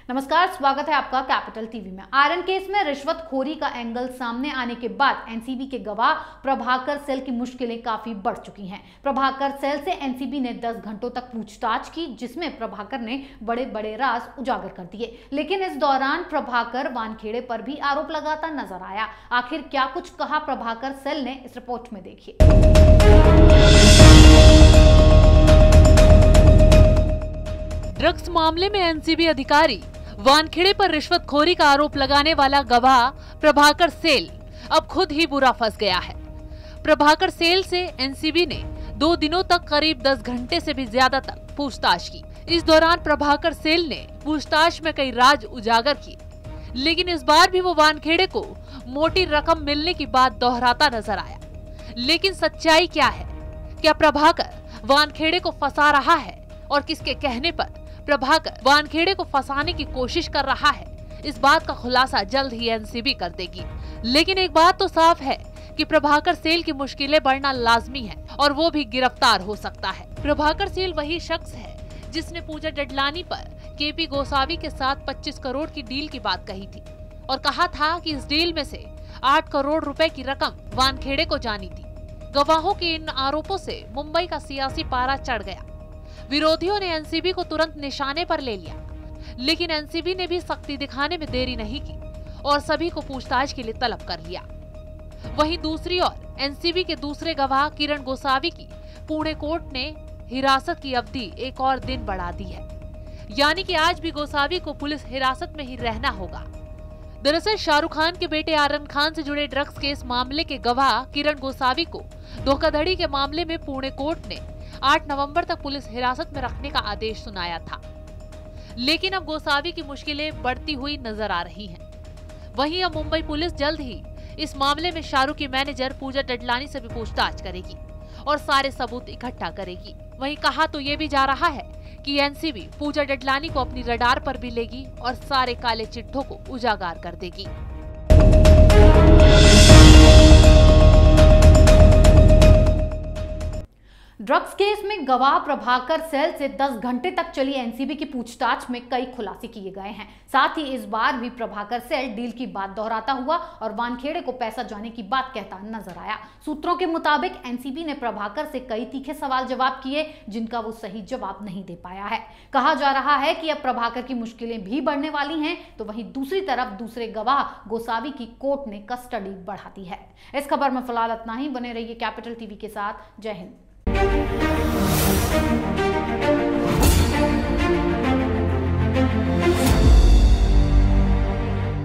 नमस्कार, स्वागत है आपका कैपिटल टीवी में। आयरन केस में रिश्वतखोरी का एंगल सामने आने के बाद एनसीबी के गवाह प्रभाकर सेल की मुश्किलें काफी बढ़ चुकी हैं। प्रभाकर सेल से एनसीबी ने 10 घंटों तक पूछताछ की, जिसमें प्रभाकर ने बड़े बड़े राज उजागर कर दिए। लेकिन इस दौरान प्रभाकर वानखेड़े पर भी आरोप लगाता नजर आया। आखिर क्या कुछ कहा प्रभाकर सेल ने, इस रिपोर्ट में देखिए। ड्रग्स मामले में एनसीबी अधिकारी वानखेड़े पर रिश्वतखोरी का आरोप लगाने वाला गवाह प्रभाकर सेल अब खुद ही बुरा फंस गया है। प्रभाकर सेल से एनसीबी ने 2 दिनों तक करीब 10 घंटे से भी ज्यादा तक पूछताछ की। इस दौरान प्रभाकर सेल ने पूछताछ में कई राज उजागर किए, लेकिन इस बार भी वो वानखेड़े को मोटी रकम मिलने की बात दोहराता नजर आया। लेकिन सच्चाई क्या है? क्या प्रभाकर वानखेड़े को फंसा रहा है और किसके कहने पर प्रभाकर वानखेड़े को फंसाने की कोशिश कर रहा है? इस बात का खुलासा जल्द ही एनसीबी कर देगी। लेकिन एक बात तो साफ है कि प्रभाकर सेल की मुश्किलें बढ़ना लाजमी है और वो भी गिरफ्तार हो सकता है। प्रभाकर सेल वही शख्स है जिसने पूजा डडलानी पर केपी गोसावी के साथ 25 करोड़ की डील की बात कही थी और कहा था कि इस डील में से 8 करोड़ रुपए की रकम वानखेड़े को जानी थी। गवाहों के इन आरोपों से मुंबई का सियासी पारा चढ़ गया। विरोधियों ने एनसीबी को तुरंत निशाने पर ले लिया, लेकिन एनसीबी ने भी सख्ती दिखाने में देरी नहीं की और सभी को पूछताछ के लिए तलब कर लिया। वहीं दूसरी ओर एनसीबी के दूसरे गवाह किरण गोसावी की पुणे कोर्ट ने हिरासत की अवधि एक और दिन बढ़ा दी है, यानी कि आज भी गोसावी को पुलिस हिरासत में ही रहना होगा। दरअसल शाहरुख खान के बेटे आर्यन खान से जुड़े ड्रग्स केस मामले के गवाह किरण गोसावी को धोखाधड़ी के मामले में पुणे कोर्ट ने 8 नवंबर तक पुलिस हिरासत में रखने का आदेश सुनाया था। लेकिन अब गोसावी की मुश्किलें बढ़ती हुई नजर आ रही हैं। वहीं अब मुंबई पुलिस जल्द ही इस मामले में शाहरुख की मैनेजर पूजा डडलानी से भी पूछताछ करेगी और सारे सबूत इकट्ठा करेगी। वहीं कहा तो ये भी जा रहा है कि एनसीबी पूजा डडलानी को अपनी रडार पर भी लेगी और सारे काले चिट्ठों को उजागर कर देगी। ड्रग्स केस में गवाह प्रभाकर सेल से 10 घंटे तक चली एनसीबी की पूछताछ में कई खुलासे किए गए हैं। साथ ही इस बार भी प्रभाकर सेल डील की बात दोहराता हुआ और वानखेड़े को पैसा जाने की बात कहता नजर आया। सूत्रों के मुताबिक एनसीबी ने प्रभाकर से कई तीखे सवाल जवाब किए, जिनका वो सही जवाब नहीं दे पाया है। कहा जा रहा है कि अब प्रभाकर की मुश्किलें भी बढ़ने वाली हैं, तो वहीं दूसरी तरफ दूसरे गवाह गोसावी की कोर्ट ने कस्टडी बढ़ा दी है। इस खबर में फिलहाल इतना ही। बने रहिए कैपिटल टीवी के साथ। जय हिंद।